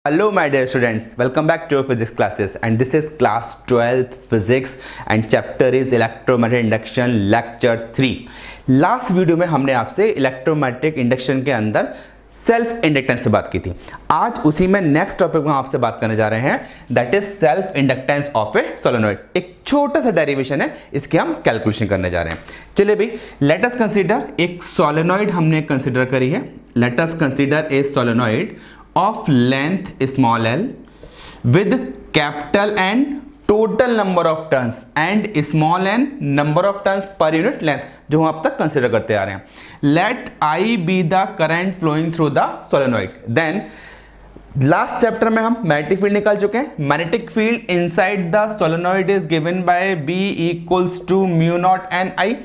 Hello my dear students, welcome back to your physics classes and this is class 12th physics and chapter is electromagnetic induction lecture 3। Last video में हमने आपसे electromagnetic induction के अंदर self inductance से बात की थी। आज उसी में नेक्स्ट टॉपिक में आपसे बात करने जा रहे हैं, that is self inductance of a solenoid. एक छोटा सा डेरिवेशन है, इसके हम कैलकुलेशन करने जा रहे हैं। चलिए भाई, लेट अस कंसीडर एक सोलेनॉइड हमने कंसीडर करी है। Late us consider a solenoid of length small l with capital N total number of turns and small n number of turns per unit length, जो हम अब तक कंसिडर करते आ रहे हैं। let I be the current flowing through the solenoid। then last chapter में हम magnetic field निकाल चुके हैं। Magnetic field inside the solenoid is given by B equals to mu not N I.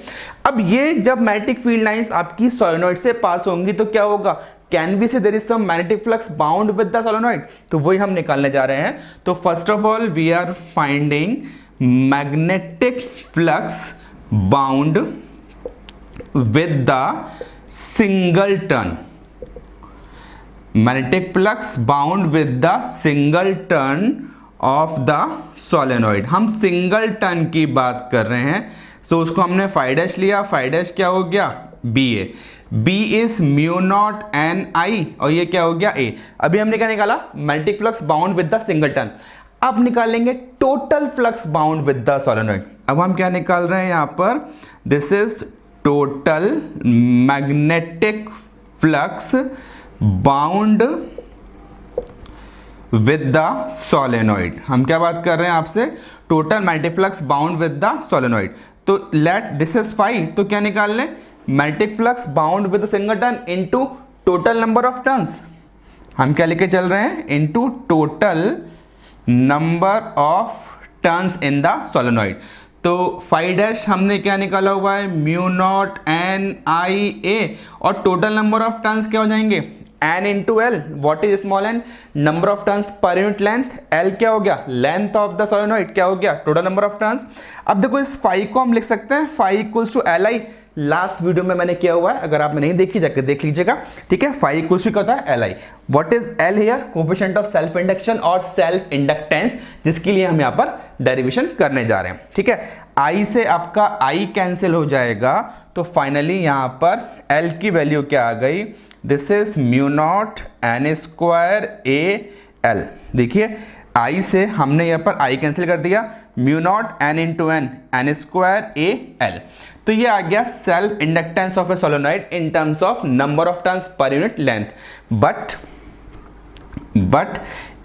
अब ये जब मैग्नेटिक फील्ड लाइंस आपकी solenoid से पास होंगी तो क्या होगा, can be say there is some magnetic flux bound with the solenoid, तो वही हम निकालने जा रहे हैं। तो first of all we are finding magnetic flux bound with the single turn. Magnetic flux bound with the single turn of the solenoid. हम single turn की बात कर रहे हैं, सो उसको हमने फाई डैश लिया। फाई डैश क्या हो गया, B A. B is mu not N I और ये क्या हो गया, ए। अभी हमने क्या निकाला, magnetic flux bound with the single turn. अब निकालेंगे total flux bound with the solenoid. अब हम क्या निकाल रहे हैं यहां पर, this is total magnetic flux bound with the solenoid. हम क्या बात कर रहे हैं आपसे, total magnetic flux bound with the solenoid. तो लेट दिस इज फाई, तो क्या निकाल लें, magnetic flux bound with single turn into total number of turns. हम क्या लेके चल रहे हैं, into total number of turns in the solenoid. तो फाई डैश हमने क्या निकाला हुआ है, म्यू नॉट एन आई ए, और टोटल नंबर ऑफ टर्न्स क्या हो जाएंगे, n into L. What is small n, number of turns पर यूनिट लेंथ। l क्या हो गया, लेंथ ऑफ द सोलेनॉइड, क्या हो गया, टोटल नंबर ऑफ टर्न्स। अब देखो इस फाई को हम लिख सकते हैं phi equals to L I. Last video में मैंने किया हुआ है, अगर आपने नहीं देखी जाकर देख लीजिएगा, ठीक है। फाई इक्वल्स टू क्या होता है, L I. What is L here, coefficient of self induction और सेल्फ इंडक्टेंस, जिसके लिए हम यहाँ पर डेरिवेशन करने जा रहे हैं, ठीक है। आई से आपका आई कैंसिल हो जाएगा, तो फाइनली यहाँ पर एल की वैल्यू क्या आ गई, this is mu not N square A L. देखिए आई से हमने यहाँ पर आई कैंसिल कर दिया, mu not N into N, N square A L. तो ये आ गया self inductance of a solenoid in terms of number of turns पर unit length. But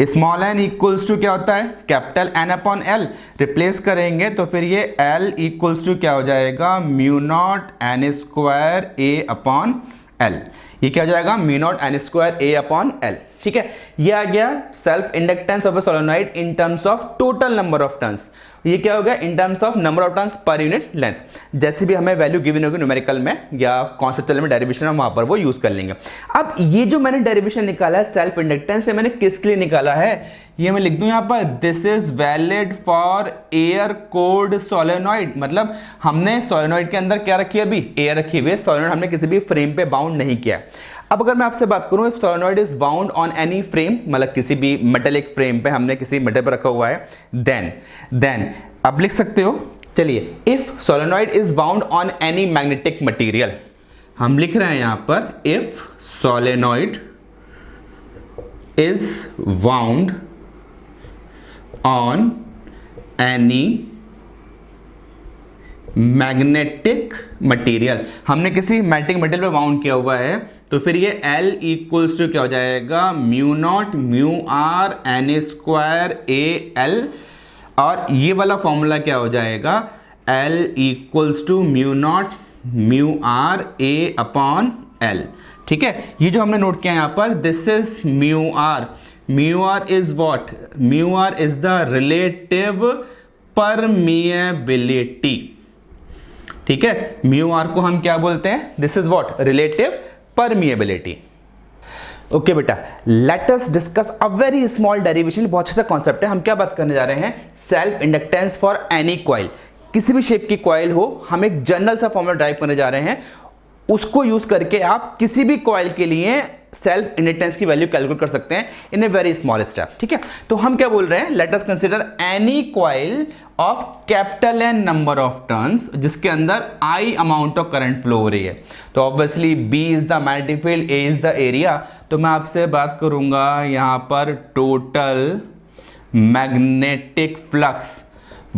small N equals to क्या होता है, capital N upon L. Replace करेंगे तो फिर ये एल इक्वल्स टू क्या हो जाएगा, mu not N square A upon L. ये क्या हो जाएगा, mu not N square A upon L, ठीक है। ये आ गया self inductance of a solenoid in terms of total number of turns. ये क्या हो गया, इन terms of number of turns पर यूनिट लेंथ। जैसे भी हमें वैल्यू गिवन होगी न्यूमेरिकल में या कॉन्सेप्चुअल में डेरिवेशन में, वहां पर वो यूज कर लेंगे। अब ये जो मैंने डेरिवेशन निकाला है सेल्फ इंडक्टेंस से, मैंने किसके लिए निकाला है, ये मैं लिख दूं यहां पर, this is valid for air cold solenoid. मतलब हमने सोलेनॉइड के अंदर क्या रखी है, अभी एयर रखी हुई है, सोलेनॉइड हमने किसी भी फ्रेम पे बाउंड नहीं किया। अब अगर मैं आपसे बात करूं, if solenoid is bound on any frame, मतलब किसी भी मेटेलिक फ्रेम पे हमने किसी मेटल पे रखा हुआ है, देन अब लिख सकते हो, चलिए, if solenoid is bound on any magnetic material. हम लिख रहे हैं यहां पर, if solenoid is bound on any magnetic material, हमने किसी मैग्नेटिक मटेरियल पे बाउंड किया हुआ है, तो फिर ये L इक्वल्स टू क्या हो जाएगा, mu not mu R N square A L, और ये वाला फॉर्मूला क्या हो जाएगा, L equals to mu not mu R A upon L, ठीक है। ये जो हमने नोट किया यहाँ पर, this is mu R. Mu R is what, mu R is the relative permeability, ठीक है। म्यू आर को हम क्या बोलते हैं, this is what, relative permeability. Okay बेटा, let us discuss a very small derivation. बहुत अच्छा कॉन्सेप्ट है। हम क्या बात करने जा रहे हैं, self inductance for any coil. किसी भी शेप की कॉइल हो, हम एक जनरल सा फॉर्मूला ड्राइव करने जा रहे हैं, उसको यूज करके आप किसी भी कॉइल के लिए सेल्फ इंडक्टेंस की वैल्यू कैलकुलेट कर सकते हैं in a very small step, ठीक है। तो हम क्या बोल रहे हैं, let us consider any coil of capital N number of turns जिसके अंदर I amount of current flow हो रही है। तो obviously B is the magnetic field, A is the area. तो मैं आपसे बात करूंगा यहाँ पर total magnetic flux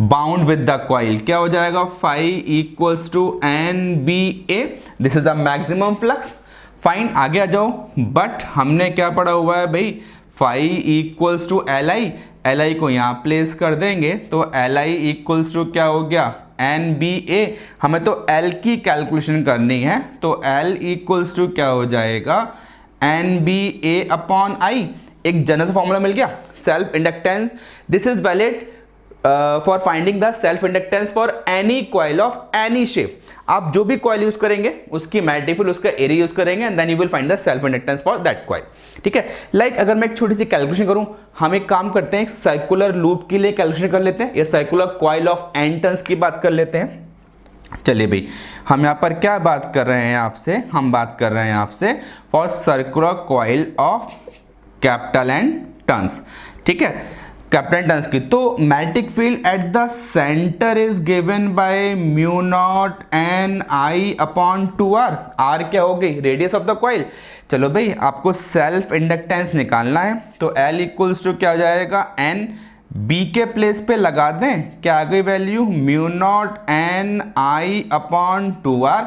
bound with the coil क्या हो जाएगा, phi equals to N B A, this is the maximum flux. Fine, आगे आ जाओ। बट हमने क्या पढ़ा हुआ है भाई, phi equals to L I, L I को यहाँ प्लेस कर देंगे तो एल आई इक्वल्स टू क्या हो गया, एन बी ए। हमें तो एल की कैलकुलेशन करनी है, तो एल इक्वल्स टू क्या हो जाएगा, N B A upon I. एक जनरल फॉर्मूला मिल गया, self inductance. This is valid for finding the self inductance for any coil of any shape. आप जो भी कॉइल यूज करेंगे उसकी मैग्नेटिक फील्ड, उसका एरिया यूज करेंगे and then you will find the self inductance for that coil, ठीक है। Like अगर मैं एक छोटी सी कैलकुलेशन करूं, हम एक काम करते हैं, एक सर्कुलर लूप के लिए कैलकुलेशन कर लेते हैं, या circular coil of N turns की बात कर लेते हैं। चलिए भाई, हम यहाँ पर क्या बात कर रहे हैं आपसे, हम बात कर रहे हैं आपसे for circular coil of capital N turns, ठीक है, कैपिटल टर्न्स की। तो magnetic field at the centre is given by mu not N I upon 2r। r क्या हो गई, रेडियस ऑफ द कॉइल। चलो भाई, आपको सेल्फ इंडक्टेंस निकालना है, तो l इक्वल्स टू क्या हो जाएगा, n b के प्लेस पे लगा दें, क्या आ गई value, mu naught N I upon 2r।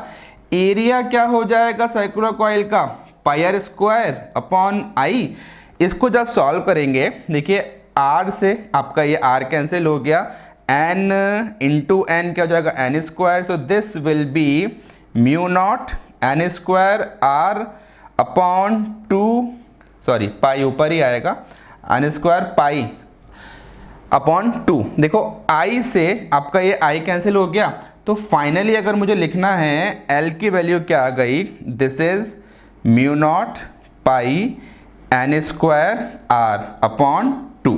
Area क्या हो जाएगा सर्कुलर कॉइल का, पाई आर स्क्वायर अपॉन आई। इसको जब सॉल्व करेंगे, देखिए r से आपका ये r कैंसिल हो गया, n इंटू एन क्या हो जाएगा, n square. So this will B mu naught n square r upon 2, sorry पाई ऊपर ही आएगा, n स्क्वायर पाई अपॉन 2। देखो i से आपका ये i कैंसिल हो गया, तो फाइनली अगर मुझे लिखना है l की वैल्यू क्या आ गई, this is mu not pi n square r upon 2।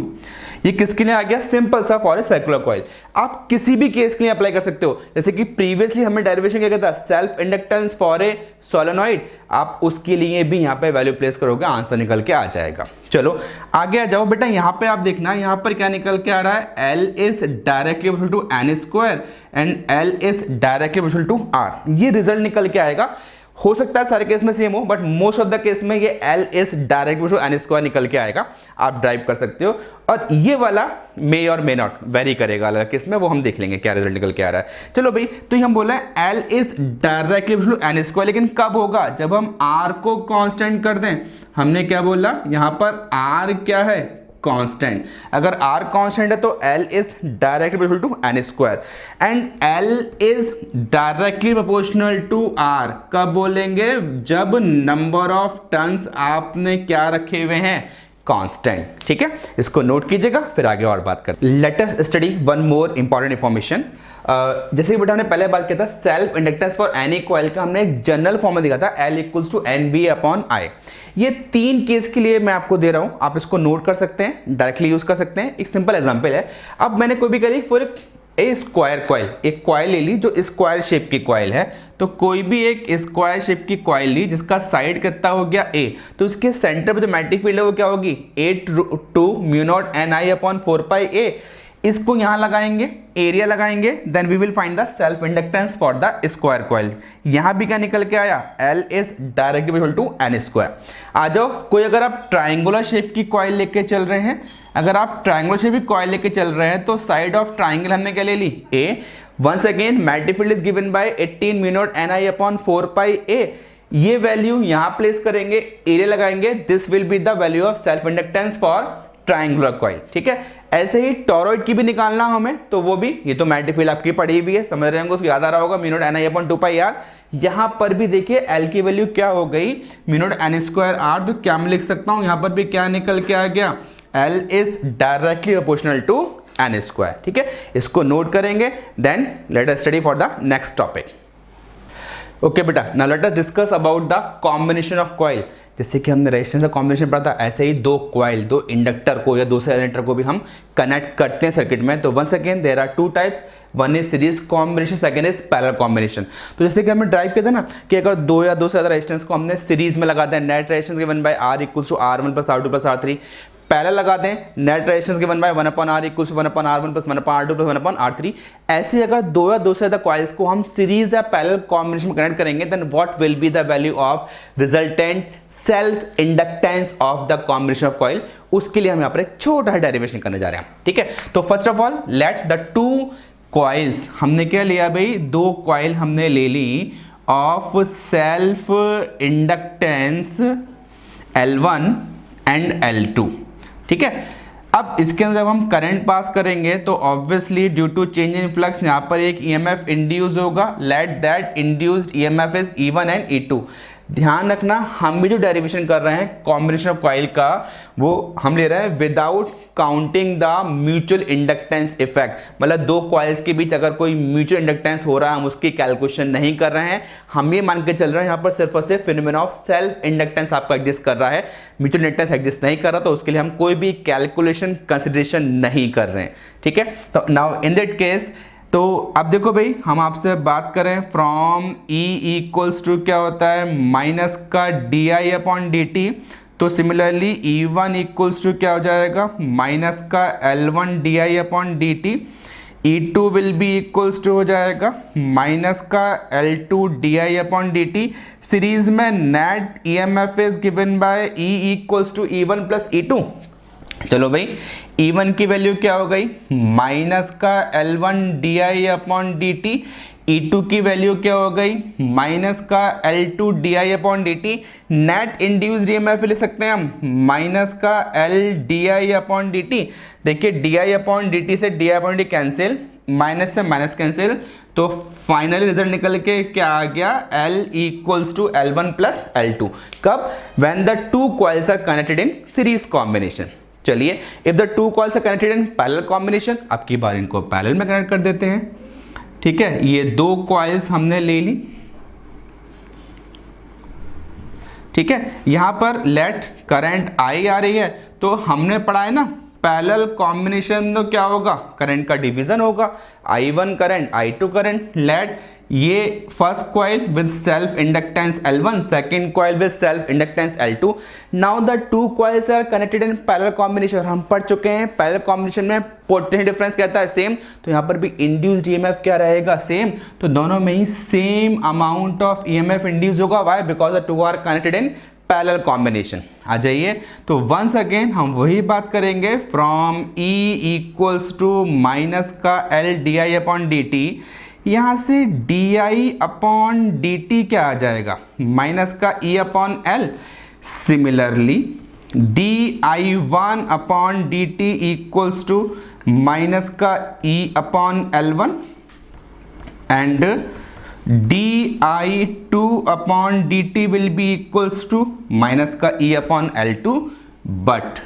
ये किसके लिए आ गया, सिंपल सा फॉर ए सर्कुलर कॉइल। आप किसी भी केस के लिए अप्लाई कर सकते हो, जैसे कि प्रीवियसली हमने डेरिवेशन क्या कहता, self inductance for a solenoid, आप उसके लिए भी यहाँ पे वैल्यू प्लेस करोगे, आंसर निकल के आ जाएगा। चलो आगे आ जाओ बेटा, यहाँ पे आप देखना, यहाँ पर क्या निकल के आ रहा है, L is directly equal to N square and L is directly equal to R। ये रिजल्ट निकल के आएगा। हो सकता है सारे केस में सेम हो, but most of the case में ये L is direct to N square निकल के आएगा, आप ड्राइव कर सकते हो। और ये वाला मे और मे नॉट वेरी करेगा अलग केस में, वो हम देख लेंगे क्या रिजल्ट निकल के आ रहा है। चलो भाई, तो हम बोल रहे हैं L is directly to N square, लेकिन कब होगा, जब हम R को कांस्टेंट कर दें। हमने क्या बोला, यहाँ पर R क्या है, कांस्टेंट। अगर r कांस्टेंट है तो l is directly proportional to n square and l is directly proportional to r। कब बोलेंगे, जब नंबर ऑफ टर्न्स आपने क्या रखे हुए हैं, कांस्टेंट, ठीक है। इसको नोट कीजिएगा, फिर आगे और बात करते हैं। Let us study one more important information. जैसे कि बेटा हमने पहले बात किया था self inductance for any coil का, हमने एक जनरल फॉर्म में दिखा था, L equals to N B upon I. ये 3 केस के लिए मैं आपको दे रहा हूं, आप इसको नोट कर सकते हैं, डायरेक्टली यूज कर सकते हैं। एक सिंपल एग्जांपल है, अब मैंने कोई भी करी फॉर ए स्क्वायर कॉइल, एक कॉइल ले ली जो स्क्वायर शेप की कॉइल है, तो कोई भी एक स्क्वायर शेप की कॉइल ली जिसका साइड कितना हो गया a, तो उसके सेंटर पे जो मैग्नेटिक फील्ड है वो क्या होगी, 8 mu not N I upon 4 pi a। इसको यहां लगाएंगे, एरिया लगाएंगे, then we will find the self inductance for the square coil. यहां भी क्या निकल के आया, L is directly equal to N square. आ जाओ, कोई अगर आप ट्राइंगुलर शेप की कॉइल लेके चल रहे हैं, अगर आप ट्राइंगुलर शेप की कॉइल लेके चल रहे हैं तो साइड ऑफ ट्राइंगल हमने क्या ले ली, a। Once again magnetic field is given by 18 mu not N I upon 4 pi a। ये वैल्यू यहां प्लेस करेंगे, एरिया लगाएंगे, this will be the value of self inductance for triangular coil, ठीक है। ऐसे ही टॉरॉइड की भी निकालना हमें, तो वो भी, ये तो मैग्नेटिक फील्ड आपकी पड़ी हुई है, समझ रहे होंगे, उसको याद आ रहा होगा, mu naught N I upon 2 pi r। यहां पर भी देखिए L की वैल्यू क्या हो गई, mu not N square r। तो क्या मैं लिख सकता हूं, यहां पर भी क्या निकल के आ गया, L is directly proportional to N square, ठीक है। इसको नोट करेंगे, then let us study for the next topic. Okay बेटा, now let us discuss about the combination of coil. जैसे कि हमने रेजिस्टेंस का कॉम्बिनेशन पढ़ा था, ऐसे ही दो कॉइल, दो इंडक्टर को या दो से जनरेटर को भी हम कनेक्ट करते हैं सर्किट में। तो once again there are two types, one is series combination, second is parallel combination. तो जैसे कि हमने ड्राइव किया था ना कि अगर दो या दो से ज़्यादा रेजिस्टेंस को हमने सीरीज में लगा दें, net resistance given by R equals to R1 plus R2 plus R3, parallel लगा दें, net resistance given by 1/R equals to 1/R1 plus 1/R2 plus 1/R3। ऐसे अगर दो या दो से ज़्यादा कॉइल्स को हम सीरीज या पैरेलल कॉम्बिनेशन में कनेक्ट करेंगे, then what will be the value of resultant self inductance of the combination of coil. उसके लिए हम यहाँ पर एक छोटा डेरिवेशन करने जा रहे हैं, ठीक है। तो first of all let the two coils, हमने क्या लिया भाई, दो कॉइल हमने ले ली of self inductance L1 and L2, ठीक है। अब इसके अंदर जब हम करंट पास करेंगे तो obviously due to change in flux यहाँ पर एक EMF इंड्यूस होगा। Let that induced EMF is E1 and E2। ध्यान रखना, हम भी जो डेरिवेशन कर रहे हैं कॉम्बिनेशन ऑफ कॉइल का, वो हम ले रहे हैं without counting the mutual inductance effect. मतलब दो कॉइल्स के बीच अगर कोई म्यूचुअल इंडक्टेंस हो रहा है, हम उसकी कैलकुलेशन नहीं कर रहे हैं। हम ये मान के चल रहे हैं यहाँ पर सिर्फ और सिर्फ फिनोमेना ऑफ सेल्फ इंडक्टेंस आपका एग्जिस्ट कर रहा है, म्यूचुअल इंडक्टेंस एग्जिस्ट नहीं कर रहा, तो उसके लिए हम कोई भी कैलकुलेशन कंसिडरेशन नहीं कर रहे हैं, ठीक है। तो नाउ इन दैट केस, तो अब देखो भाई, हम आपसे बात करें फ्रॉम E इक्वल्स टू क्या होता है, माइनस का di/dt। तो सिमिलरली E1 इक्वल्स टू क्या हो जाएगा, माइनस का L1 di/dt। E2 will be equals to हो जाएगा माइनस का L2 di/dt। सीरीज में net EMF is given by E equals to E1 plus E2। चलो भाई, E1 की वैल्यू क्या हो गई, माइनस का L1 di/dt। E2 की वैल्यू क्या हो गई, माइनस का L2 di/dt। Net induced EMF लिख सकते हैं हम, माइनस का L di/dt। देखिए di/dt से di/dt कैंसिल, माइनस से माइनस कैंसिल, तो फाइनली रिजल्ट निकल के क्या आ गया, L equals to L1 plus L2। कब, when the two coils are connected in series combination. चलिए, if the two coils are connected in parallel combination, अब की बार इनको पैरेलल में कनेक्ट कर देते हैं, ठीक है। ये दो कॉइल्स हमने ले ली, ठीक है। यहां पर लेट करंट I आ रही है, तो हमने पढ़ा है ना पैरेलल कॉम्बिनेशन, तो क्या होगा, करंट का डिवीजन होगा, I1 current I2 current. Let ये first coil with self inductance L1, second coil with self inductance L2। Now the two coils are connected in parallel combination. हम पढ़ चुके हैं पैरेलल कॉम्बिनेशन में पोटेंशियल डिफरेंस कहता है same, तो यहाँ पर भी इंड्यूस्ड EMF क्या रहेगा, सेम। तो दोनों में ही same amount of EMF induce होगा। Why, because the two are connected in parallel combination. आ जाइए, तो वंस अगेन हम वही बात करेंगे from E equals to minus का L di/dt। यहाँ से di/dt क्या आ जाएगा, माइनस का E/L। Similarly di1/dt equals to minus का E/L1 and di2/dt will be equals to minus का E/L2। बट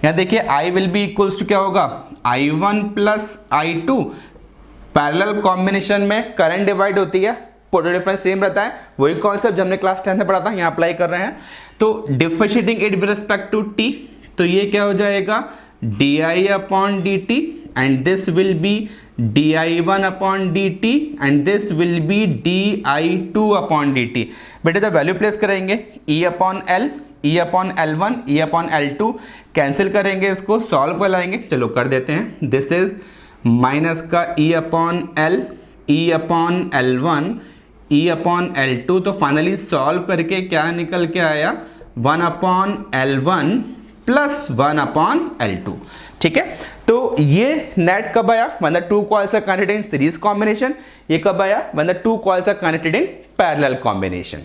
यहाँ देखिए I will be equals to क्या होगा, I1 plus I2। Parallel combination में करंट डिवाइड होती है, पोटेंशियल डिफरेंस सेम रहता है, वही कॉन्सेप्ट जो हमने क्लास 10 में पढ़ा था यहाँ अप्लाई कर रहे हैं। तो differentiating it with respect to t, तो ये क्या हो जाएगा, di/dt and this will be di1/dt and this will be di2/dt। बेटे द वैल्यू प्लेस करेंगे E/L, E/L1, E/L2 कैंसिल करेंगे, इसको सॉल्व कर लाएंगे। चलो कर देते हैं। दिस इज माइनस का E/L, E/L1, E/L2। तो फाइनली सॉल्व करके क्या निकल के आया, 1/L1 प्लस 1/L2, ठीक है। तो ये नेट कब आया, when the two coils are connected in series combination। ये कब आया, when the two coils are connected in parallel combination।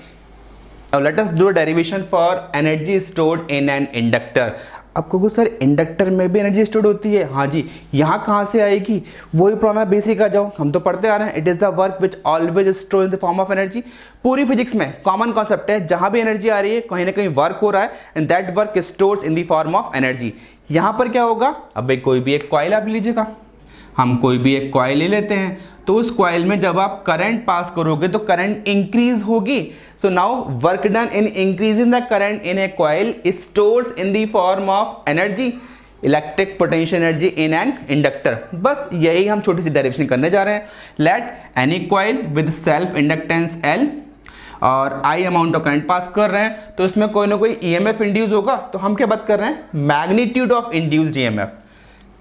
Now let us do a derivation for energy stored in an inductor। आपको कुछ sir inductor में भी energy store होती है, हाँ जी। यहाँ कहाँ से आएगी, वही प्रॉब्लम बेसिक आ जाओ, हम तो पढ़ते आ रहे हैं। It is the work which always store in the form of energy. पूरी फिजिक्स में कॉमन कॉन्सेप्ट है, जहाँ भी एनर्जी आ रही है कहीं ना कहीं वर्क हो रहा है, and that work stores in the form of energy. यहाँ पर क्या होगा, अब कोई भी एक कॉइल आप लीजिएगा, हम कोई भी एक कॉइल ले लेते हैं, तो उस कॉइल में जब आप करंट पास करोगे तो करंट इंक्रीज होगी। So now work done in increasing the current in A coil stores in the form of energy, electric potential energy in an inductor. बस यही हम छोटी सी डेरिवेशन करने जा रहे हैं। Let any coil with self inductance L और I amount of current pass कर रहे हैं, तो इसमें कोई ना कोई EMF इंड्यूस होगा। तो हम क्या बात कर रहे हैं, मैग्नीट्यूड ऑफ इंड्यूस्ड EMF।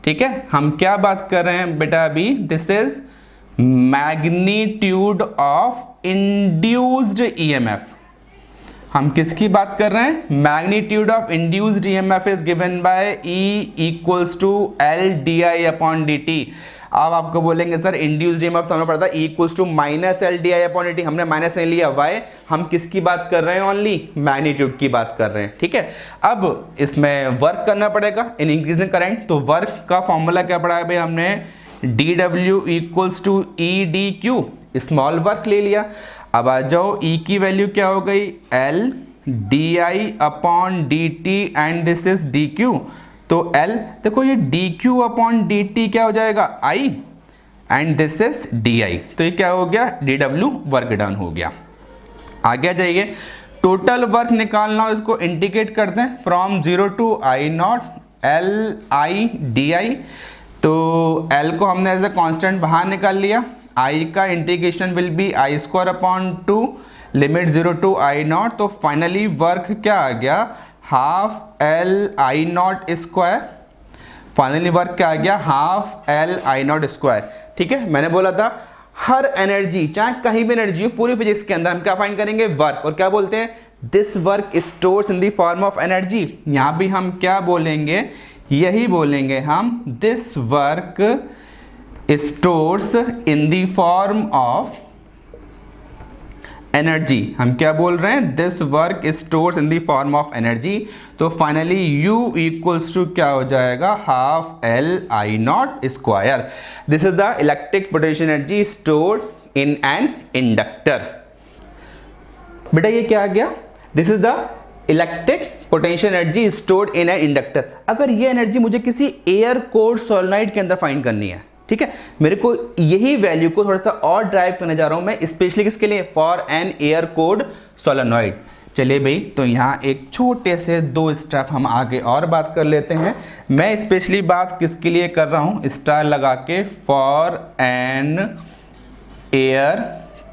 ठीक है, हम क्या बात कर रहे हैं बेटा अभी, this is magnitude of induced EMF। हम किसकी बात कर रहे हैं, magnitude of induced EMF is given by E equals to L di upon dt। अब आपको बोलेंगे सर इंड्यूस्ड EMF तो हमें पता है E equals to minus L di upon dt, हमने माइनस नहीं लिया, वाई, हम किसकी बात कर रहे हैं, ओनली मैग्नीट्यूड की बात कर रहे हैं। ठीक है, अब इसमें वर्क करना पड़ेगा इन इंक्रीजिंग करंट। तो वर्क का फॉर्मूला क्या पढ़ा है भाई हमने, dw equals to E dq, small work ले लिया। अब आ जाओ E की वैल्यू क्या हो गई, L di upon dt and this is dq। तो L देखो ये dq अपॉन dt क्या हो जाएगा, I and this is di। तो ये क्या हो गया, dw वर्क डन हो गया। आगे आ जाइए, टोटल वर्क निकालना हो, इसको इंटीग्रेट करते हैं from 0 to I not L I di। तो L को हमने एज ए कांस्टेंट बाहर निकाल लिया, I का integration will be I square upon 2 limit 0 to I not. तो फाइनली वर्क क्या आ गया, half L I not square. Finally work क्या आ गया, half L I not square. ठीक है, मैंने बोला था हर एनर्जी चाहे कहीं भी एनर्जी हो पूरी फिजिक्स के अंदर हम क्या फाइंड करेंगे, वर्क। और क्या बोलते हैं, this work stores in the form of energy. यहाँ भी हम क्या बोलेंगे, यही बोलेंगे हम, this work stores in the form of energy. हम क्या बोल रहे हैं, this work stores in the form of energy. तो फाइनली U इक्वल्स टू क्या हो जाएगा, half L I not square. This is the electric potential energy stored in an inductor. बेटा ये क्या आ गया, this is the electric potential energy stored in an inductor. अगर ये एनर्जी मुझे किसी एयर कोल्ड सोलेनोइड के अंदर फाइंड करनी है, ठीक है, मेरे को यही वैल्यू को थोड़ा सा और ड्राइव करने जा रहा हूं मैं, स्पेशली किसके लिए, for an air cored solenoid. चलिए भाई, तो यहाँ एक छोटे से 2 स्टेप हम आगे और बात कर लेते हैं। मैं स्पेशली बात किसके लिए कर रहा हूँ, स्टार लगा के, for an air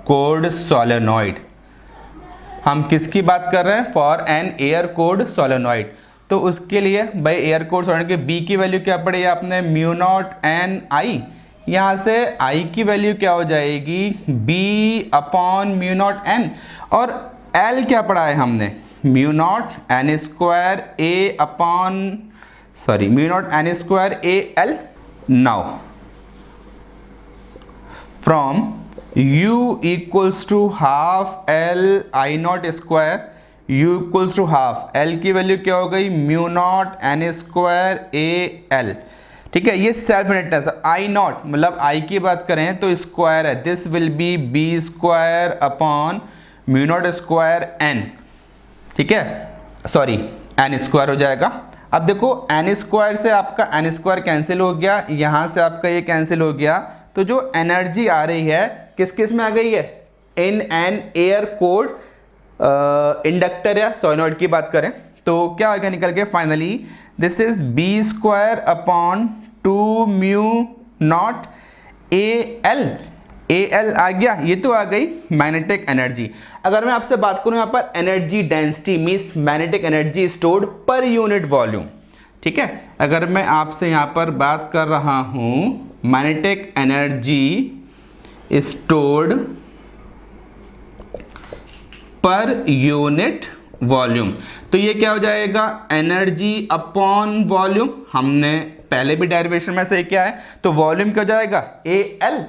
cored solenoid. हम किसकी बात कर रहे हैं, for an air cored solenoid. तो उसके लिए भाई एयर कोल्ड सोलेनोइड के B की वैल्यू क्या पड़ी आपने, म्यू नॉट एन I। यहाँ से I की वैल्यू क्या हो जाएगी, B upon mu not N. और L क्या पढ़ा है हमने, mu not N square A upon, sorry, mu not N square A L। Now from U equals to half L I not square, U equals to half, L की value क्या हो गई, mu not N square A L। ठीक है, ये self inductance I not, मतलब I की बात करें तो स्क्वायर है, this will B B square upon mu not square N। ठीक है, सॉरी N स्क्वायर हो जाएगा। अब देखो N स्क्वायर से आपका N स्क्वायर कैंसिल हो गया, यहाँ से आपका ये कैंसिल हो गया। तो जो एनर्जी आ रही है किस किस में आ गई है, in an air cold inductor या सोलेनोइड की बात करें तो क्या आ गया निकल के, finally this is B square upon 2 mu naught A L आ गया। ये तो आ गई मैग्नेटिक एनर्जी। अगर मैं आपसे बात करूं यहाँ पर energy density means magnetic energy stored per unit volume. ठीक है, अगर मैं आपसे यहाँ पर बात कर रहा हूँ magnetic energy stored per unit volume, तो ये क्या हो जाएगा, एनर्जी अपॉन वॉल्यूम। हमने पहले भी डेरिवेशन में से क्या है, तो वॉल्यूम क्या हो जाएगा, AL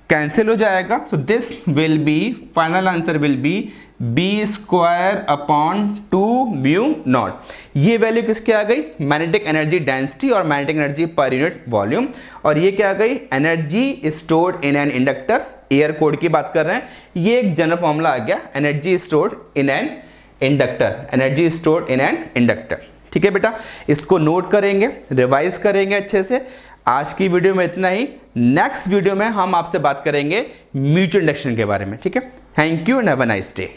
कैंसिल हो जाएगा। So this will B, final answer will be B square upon 2 mu naught. ये वैल्यू किसकी आ गई, मैग्नेटिक एनर्जी डेंसिटी और magnetic energy per unit volume. और ये क्या आ गई, energy stored in an inductor, air code की बात कर रहे हैं। ये एक जनरल फॉर्मूला आ गया, energy stored in an inductor, energy stored in an inductor. ठीक है बेटा, इसको नोट करेंगे, रिवाइज करेंगे अच्छे से। आज की वीडियो में इतना ही। नेक्स्ट वीडियो में हम आपसे बात करेंगे म्यूचुअल इंडक्शन के बारे में। ठीक है, thank you and have a nice day.